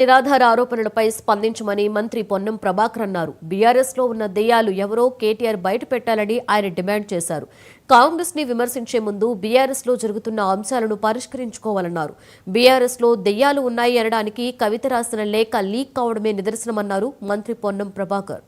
నిరాధార ఆరోపణలపై స్పందించమని మంత్రి పొన్నం ప్రభాకర్ అన్నారు. బీఆర్ఎస్ లో ఉన్న దెయ్యాలు ఎవరో కేటీఆర్ బయట పెట్టాలని ఆయన డిమాండ్ చేశారు. కాంగ్రెస్ ని విమర్శించే ముందు బీఆర్ఎస్ లో జరుగుతున్న అంశాలను పరిష్కరించుకోవాలన్నారు. బీఆర్ఎస్ లో దెయ్యాలు ఉన్నాయి అనడానికి కవిత రాసిన లేఖ లీక్ కావడమే నిదర్శనమన్నారు మంత్రి పొన్నం ప్రభాకర్.